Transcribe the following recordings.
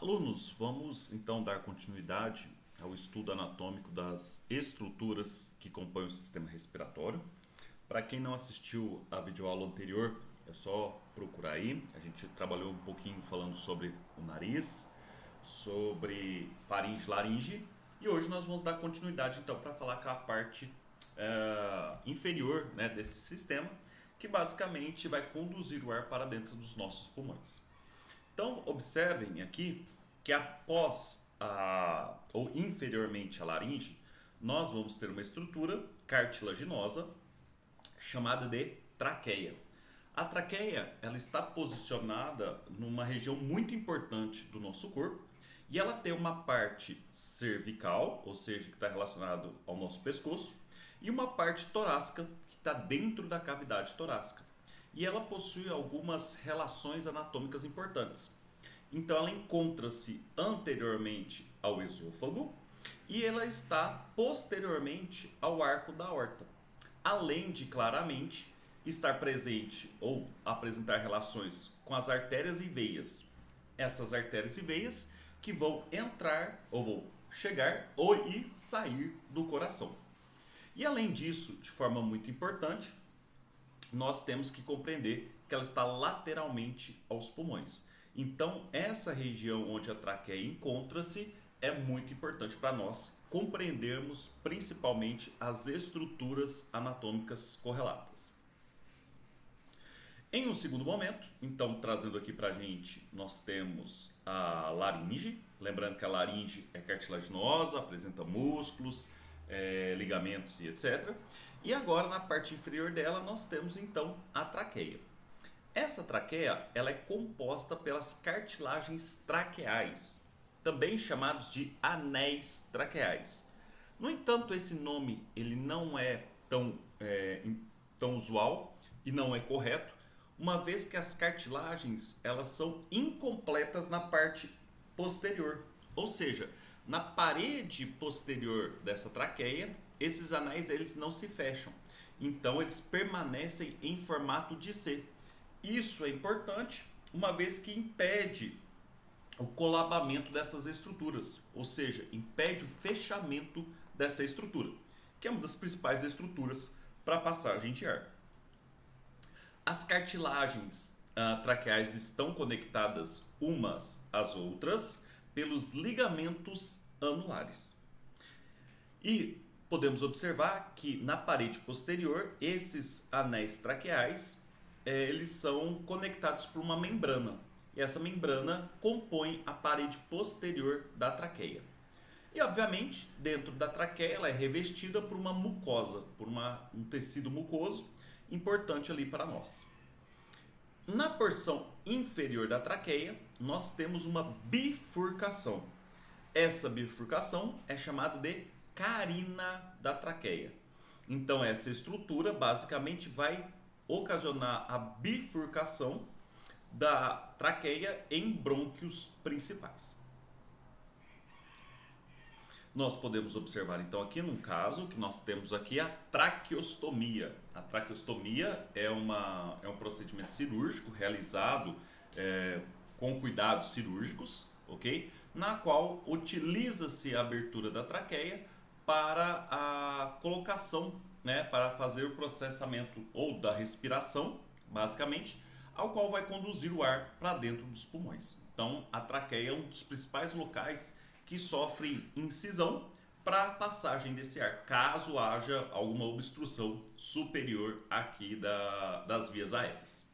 Alunos, vamos então dar continuidade ao estudo anatômico das estruturas que compõem o sistema respiratório. Para quem não assistiu a videoaula anterior, é só procurar aí. A gente trabalhou um pouquinho falando sobre o nariz, sobre faringe e laringe, e hoje nós vamos dar continuidade então para falar com a parte inferior, né, desse sistema, que basicamente vai conduzir o ar para dentro dos nossos pulmões. Então, observem aqui que após ou inferiormente à laringe, nós vamos ter uma estrutura cartilaginosa chamada de traqueia. A traqueia, ela está posicionada numa região muito importante do nosso corpo e ela tem uma parte cervical, ou seja, que está relacionado ao nosso pescoço, e uma parte torácica que está dentro da cavidade torácica. E ela possui algumas relações anatômicas importantes. Então ela encontra-se anteriormente ao esôfago e ela está posteriormente ao arco da aorta, além de claramente estar presente ou apresentar relações com as artérias e veias. Essas artérias e veias que vão entrar ou vão chegar ou e sair do coração. E além disso, de forma muito importante, nós temos que compreender que ela está lateralmente aos pulmões. Então, essa região onde a traqueia encontra-se é muito importante para nós compreendermos principalmente as estruturas anatômicas correlatas. Em um segundo momento, então trazendo aqui para a gente, nós temos a laringe. Lembrando que a laringe é cartilaginosa, apresenta músculos, ligamentos e etc. E agora na parte inferior dela nós temos então a traqueia. Essa traqueia ela é composta pelas cartilagens traqueais, também chamados de anéis traqueais. No entanto, esse nome ele não é tão usual e não é correto, uma vez que as cartilagens elas são incompletas na parte posterior, ou seja, na parede posterior dessa traqueia, esses anéis eles não se fecham, então eles permanecem em formato de C. Isso é importante, uma vez que impede o colabamento dessas estruturas, ou seja, impede o fechamento dessa estrutura, que é uma das principais estruturas para a passagem de ar. As cartilagens traqueais estão conectadas umas às outras pelos ligamentos anulares. E podemos observar que na parede posterior, esses anéis traqueais eles são conectados por uma membrana. E essa membrana compõe a parede posterior da traqueia. E, obviamente, dentro da traqueia ela é revestida por uma mucosa, por um tecido mucoso, importante ali para nós. Na porção inferior da traqueia, nós temos uma bifurcação. Essa bifurcação é chamada de carina da traqueia. Então, essa estrutura basicamente vai ocasionar a bifurcação da traqueia em brônquios principais. Nós podemos observar então aqui num caso que nós temos aqui a traqueostomia. A traqueostomia é um procedimento cirúrgico realizado com cuidados cirúrgicos, ok? Na qual utiliza-se a abertura da traqueia para a colocação, né, para fazer o processamento ou da respiração, basicamente, ao qual vai conduzir o ar para dentro dos pulmões. Então, a traqueia é um dos principais locais que sofre incisão para a passagem desse ar, caso haja alguma obstrução superior aqui das vias aéreas.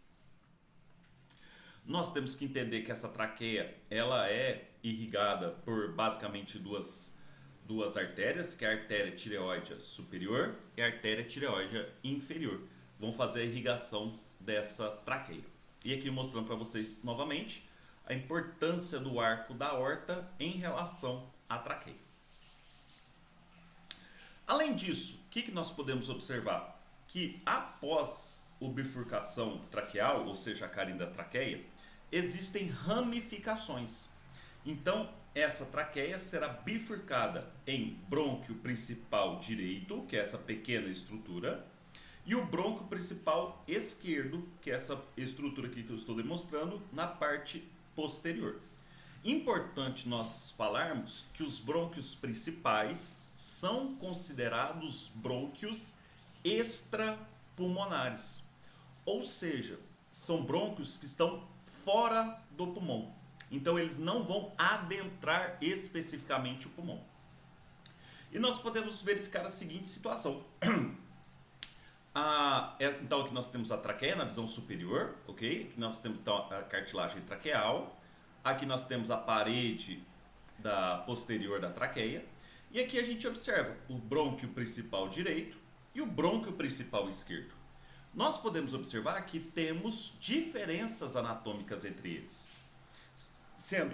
Nós temos que entender que essa traqueia ela é irrigada por basicamente duas artérias, que é a artéria tireoide superior e a artéria tireoide inferior. Vão fazer a irrigação dessa traqueia. E aqui mostrando para vocês novamente a importância do arco da aorta em relação à traqueia. Além disso, o que nós podemos observar? Que após a bifurcação traqueal, ou seja, a carina da traqueia, existem ramificações. Então, essa traqueia será bifurcada em brônquio principal direito, que é essa pequena estrutura, e o brônquio principal esquerdo, que é essa estrutura aqui que eu estou demonstrando, na parte posterior. Importante nós falarmos que os brônquios principais são considerados brônquios extrapulmonares, ou seja, são brônquios que estão fora do pulmão. Então eles não vão adentrar especificamente o pulmão. E nós podemos verificar a seguinte situação. Então aqui nós temos a traqueia na visão superior, ok? Aqui nós temos então a cartilagem traqueal. Aqui nós temos a parede posterior da traqueia. E aqui a gente observa o brônquio principal direito e o brônquio principal esquerdo. Nós podemos observar que temos diferenças anatômicas entre eles. Sendo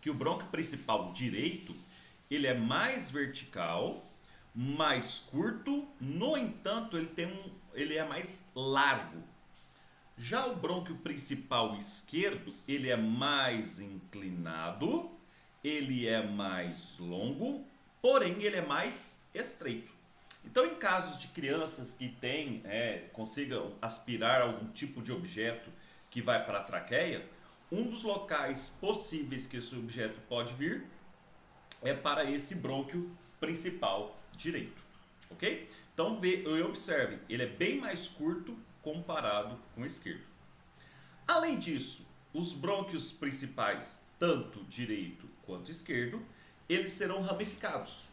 que o brônquio principal direito, ele é mais vertical, mais curto, no entanto, ele é mais largo. Já o brônquio principal esquerdo, ele é mais inclinado, ele é mais longo, porém ele é mais estreito. Então, em casos de crianças que consigam aspirar algum tipo de objeto que vai para a traqueia, um dos locais possíveis que esse objeto pode vir é para esse brônquio principal direito, ok? Então, observe, ele é bem mais curto comparado com o esquerdo. Além disso, os brônquios principais, tanto direito quanto esquerdo, eles serão ramificados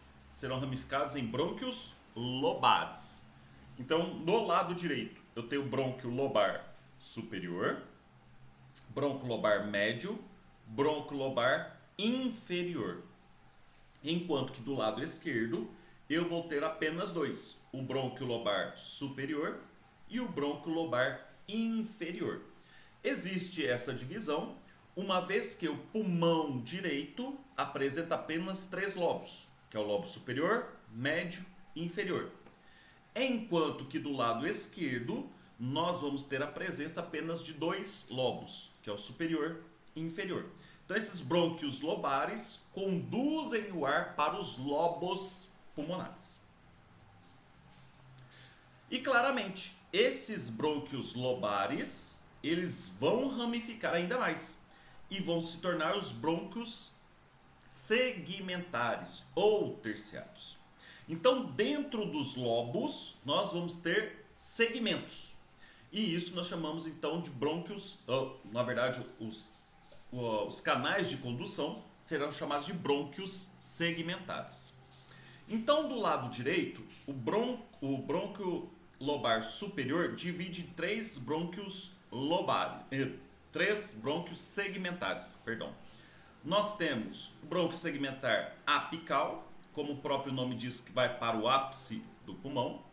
em brônquios lobares. Então, no lado direito, eu tenho o brônquio lobar superior, brônquio lobar médio, brônquio lobar inferior. Enquanto que do lado esquerdo, eu vou ter apenas dois, o brônquio lobar superior e o brônquio lobar inferior. Existe essa divisão, uma vez que o pulmão direito apresenta apenas 3 lobos, que é o lobo superior, médio e inferior. Enquanto que do lado esquerdo, nós vamos ter a presença apenas de 2 lobos, que é o superior e inferior. Então, esses brônquios lobares conduzem o ar para os lobos pulmonares. E claramente, esses brônquios lobares, eles vão ramificar ainda mais e vão se tornar os brônquios segmentares ou terciários. Então, dentro dos lobos, nós vamos ter segmentos. E isso nós chamamos então de brônquios, na verdade, os canais de condução serão chamados de brônquios segmentares. Então, do lado direito, o brônquio lobar superior divide em 3 brônquios segmentares, perdão. Nós temos o brônquio segmentar apical, como o próprio nome diz, que vai para o ápice do pulmão.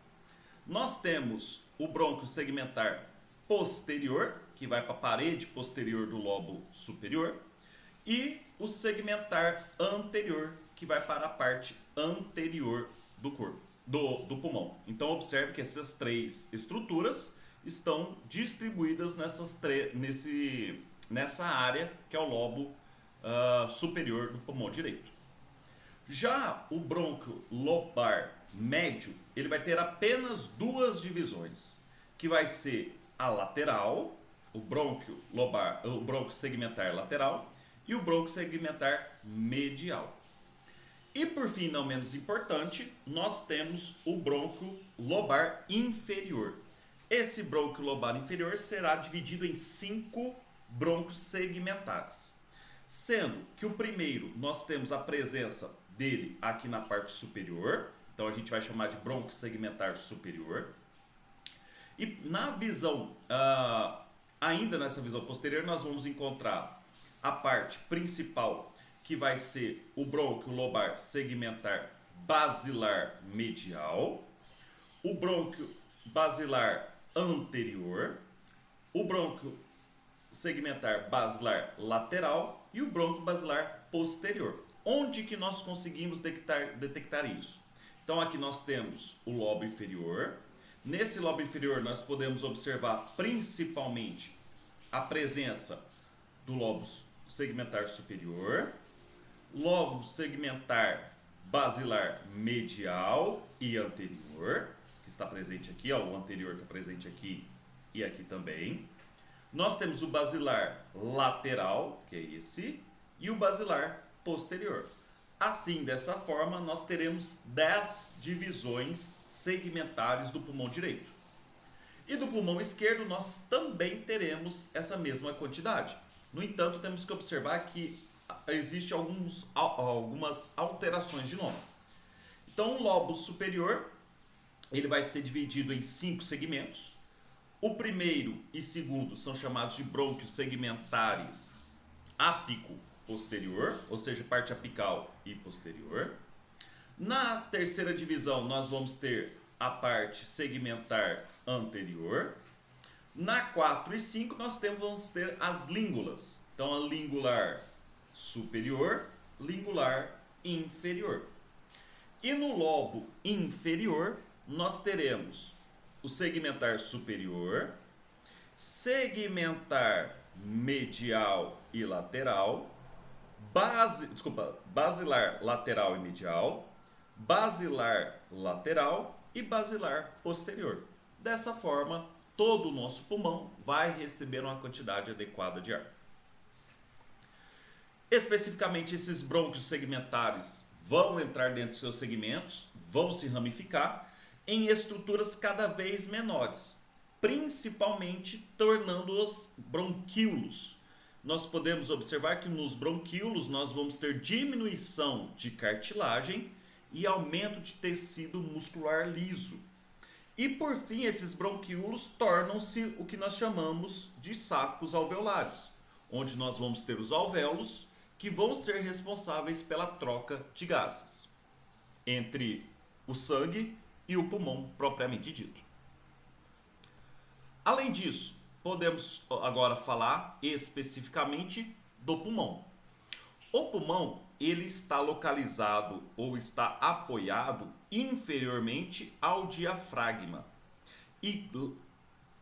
Nós temos o brônquio segmentar posterior, que vai para a parede posterior do lobo superior, e o segmentar anterior, que vai para a parte anterior do corpo, do pulmão. Então observe que essas 3 estruturas estão distribuídas nessa área que é o lobo superior do pulmão direito. Já o brônquio lobar médio, ele vai ter apenas 2 divisões, que vai ser a lateral, o brônquio segmentar lateral e o brônquio segmentar medial. E por fim, não menos importante, nós temos o brônquio lobar inferior. Esse brônquio lobar inferior será dividido em 5 brônquios segmentares. Sendo que o primeiro, nós temos a presença dele aqui na parte superior, então a gente vai chamar de brônquio segmentar superior. E na visão, ainda nessa visão posterior, nós vamos encontrar a parte principal, que vai ser o brônquio lobar segmentar basilar medial, o brônquio basilar anterior, o brônquio segmentar basilar lateral e o brônquio basilar posterior. Onde que nós conseguimos detectar isso? Então aqui nós temos o lobo inferior. Nesse lobo inferior nós podemos observar principalmente a presença do lobo segmentar superior, lobo segmentar basilar medial e anterior, que está presente aqui, o anterior está presente aqui e aqui também. Nós temos o basilar lateral, que é esse, e o basilar posterior. Assim, dessa forma, nós teremos 10 divisões segmentares do pulmão direito. E do pulmão esquerdo, nós também teremos essa mesma quantidade. No entanto, temos que observar que existem algumas alterações de nome. Então, o lobo superior, ele vai ser dividido em 5 segmentos. O primeiro e segundo são chamados de brônquios segmentares ápico posterior, ou seja, parte apical e posterior. Na terceira divisão, nós vamos ter a parte segmentar anterior. Na 4 e 5, nós vamos ter as língulas. Então, a lingular superior, lingular inferior. E no lobo inferior, nós teremos o segmentar superior, segmentar medial e lateral, basilar lateral e medial, basilar lateral e basilar posterior. Dessa forma, todo o nosso pulmão vai receber uma quantidade adequada de ar. Especificamente, esses brônquios segmentares vão entrar dentro dos seus segmentos, vão se ramificar em estruturas cada vez menores, principalmente tornando-os bronquíolos. Nós podemos observar que nos bronquíolos nós vamos ter diminuição de cartilagem e aumento de tecido muscular liso. E por fim, esses bronquíolos tornam-se o que nós chamamos de sacos alveolares, onde nós vamos ter os alvéolos que vão ser responsáveis pela troca de gases entre o sangue e o pulmão propriamente dito. Além disso, podemos agora falar especificamente do pulmão. O pulmão, ele está localizado ou está apoiado inferiormente ao diafragma e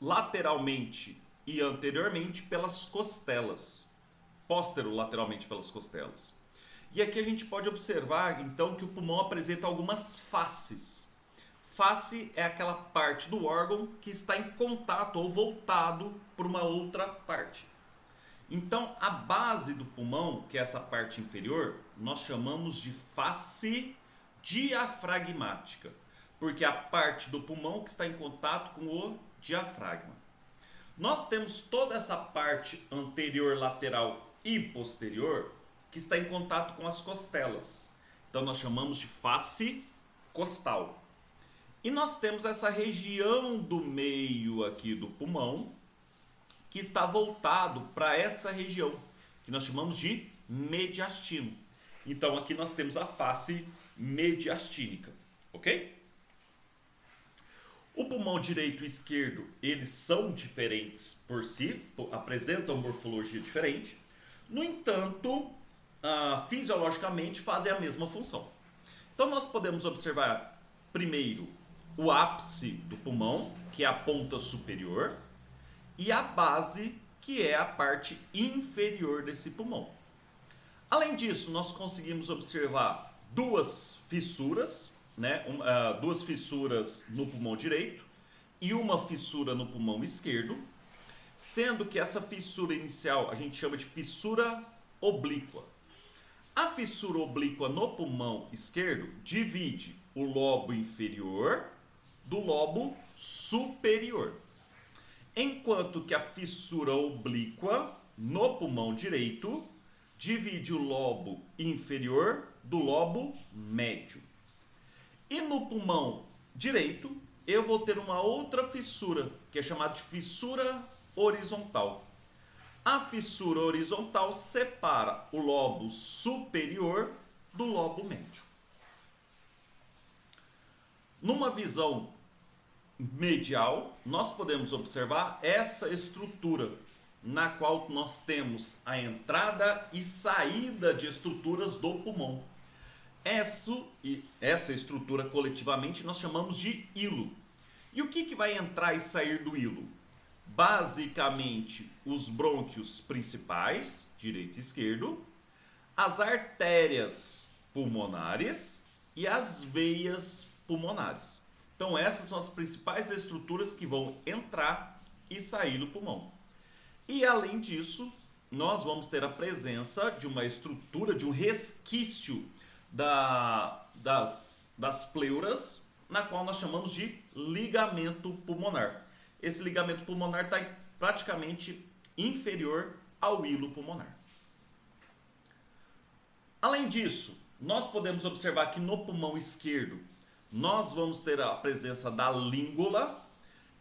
lateralmente e anteriormente pelas costelas, posterolateralmente pelas costelas. E aqui a gente pode observar então que o pulmão apresenta algumas faces. Face é aquela parte do órgão que está em contato ou voltado para uma outra parte. Então, a base do pulmão, que é essa parte inferior, nós chamamos de face diafragmática, porque é a parte do pulmão que está em contato com o diafragma. Nós temos toda essa parte anterior, lateral e posterior que está em contato com as costelas. Então, nós chamamos de face costal. E nós temos essa região do meio aqui do pulmão, que está voltado para essa região, que nós chamamos de mediastino. Então, aqui nós temos a face mediastínica, ok? O pulmão direito e esquerdo, eles são diferentes por si, apresentam morfologia diferente. No entanto, fisiologicamente fazem a mesma função. Então, nós podemos observar, primeiro, o ápice do pulmão, que é a ponta superior, e a base, que é a parte inferior desse pulmão. Além disso, nós conseguimos observar duas fissuras, duas fissuras no pulmão direito e uma fissura no pulmão esquerdo, sendo que essa fissura inicial a gente chama de fissura oblíqua. A fissura oblíqua no pulmão esquerdo divide o lobo inferior do lobo superior, enquanto que a fissura oblíqua no pulmão direito divide o lobo inferior do lobo médio. E no pulmão direito eu vou ter uma outra fissura, que é chamada de fissura horizontal. A fissura horizontal separa o lobo superior do lobo médio. Numa visão medial, nós podemos observar essa estrutura, na qual nós temos a entrada e saída de estruturas do pulmão. Essa estrutura, coletivamente, nós chamamos de hilo. E o que vai entrar e sair do hilo? Basicamente, os brônquios principais, direito e esquerdo, as artérias pulmonares e as veias pulmonares. Então, essas são as principais estruturas que vão entrar e sair do pulmão. E além disso, nós vamos ter a presença de uma estrutura, de um resquício das pleuras, na qual nós chamamos de ligamento pulmonar. Esse ligamento pulmonar está praticamente inferior ao hilo pulmonar. Além disso, nós podemos observar que no pulmão esquerdo nós vamos ter a presença da língula.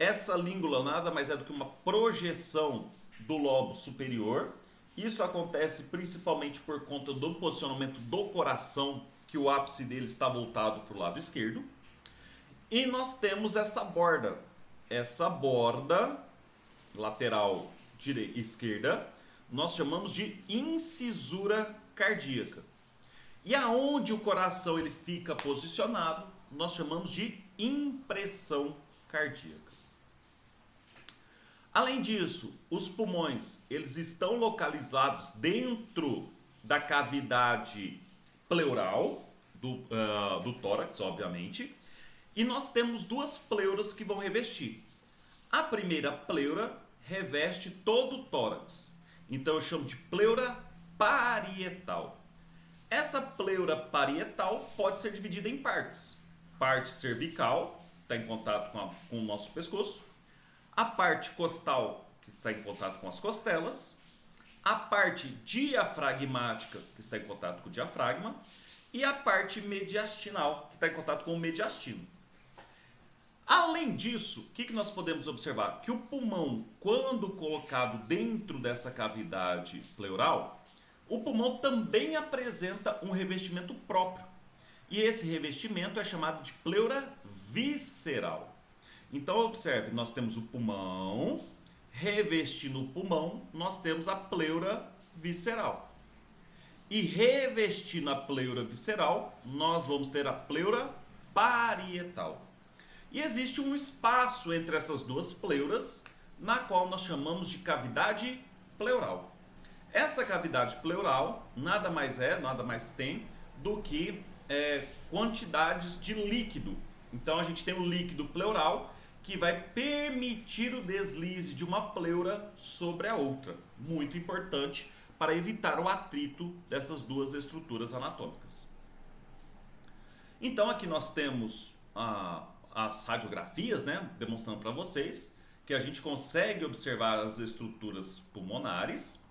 Essa língula nada mais é do que uma projeção do lobo superior. Isso acontece principalmente por conta do posicionamento do coração, que o ápice dele está voltado para o lado esquerdo. E nós temos essa borda lateral esquerda, nós chamamos de incisura cardíaca. E aonde o coração ele fica posicionado, nós chamamos de impressão cardíaca. Além disso, os pulmões eles estão localizados dentro da cavidade pleural do tórax, obviamente, e nós temos duas pleuras que vão revestir. A primeira pleura reveste todo o tórax, então eu chamo de pleura parietal. Essa pleura parietal pode ser dividida em partes. Parte cervical, está em contato com o nosso pescoço. A parte costal, que está em contato com as costelas. A parte diafragmática, que está em contato com o diafragma. E a parte mediastinal, que está em contato com o mediastino. Além disso, o que nós podemos observar? Que o pulmão, quando colocado dentro dessa cavidade pleural, o pulmão também apresenta um revestimento próprio. E esse revestimento é chamado de pleura visceral. Então, observe, nós temos o pulmão, revestindo o pulmão, nós temos a pleura visceral. E revestindo a pleura visceral, nós vamos ter a pleura parietal. E existe um espaço entre essas duas pleuras, na qual nós chamamos de cavidade pleural. Essa cavidade pleural nada mais tem do que quantidades de líquido. Então a gente tem o líquido pleural que vai permitir o deslize de uma pleura sobre a outra. Muito importante para evitar o atrito dessas duas estruturas anatômicas. Então aqui nós temos as radiografias, né, demonstrando para vocês que a gente consegue observar as estruturas pulmonares.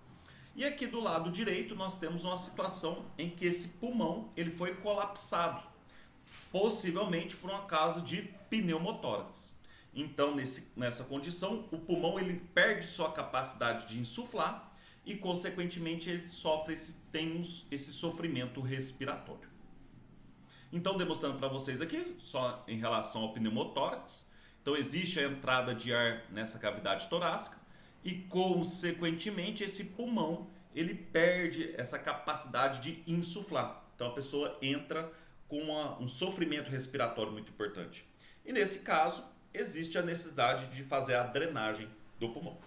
E aqui do lado direito nós temos uma situação em que esse pulmão ele foi colapsado, possivelmente por uma causa de pneumotórax. Então nessa condição o pulmão ele perde sua capacidade de insuflar e consequentemente ele tem esse sofrimento respiratório. Então demonstrando para vocês aqui só em relação ao pneumotórax, então existe a entrada de ar nessa cavidade torácica. E, consequentemente, esse pulmão ele perde essa capacidade de insuflar. Então, a pessoa entra com um sofrimento respiratório muito importante. E, nesse caso, existe a necessidade de fazer a drenagem do pulmão.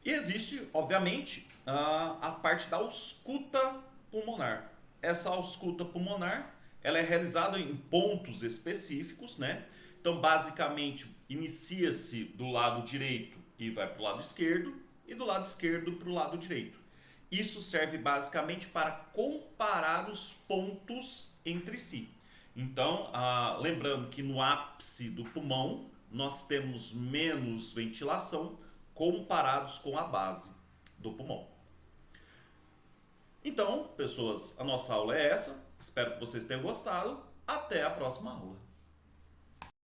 E existe, obviamente, a parte da ausculta pulmonar. Essa ausculta pulmonar ela é realizada em pontos específicos, né? Então, basicamente, inicia-se do lado direito e vai para o lado esquerdo, e do lado esquerdo para o lado direito. Isso serve basicamente para comparar os pontos entre si. Então, lembrando que no ápice do pulmão, nós temos menos ventilação comparados com a base do pulmão. Então, pessoas, a nossa aula é essa. Espero que vocês tenham gostado. Até a próxima aula.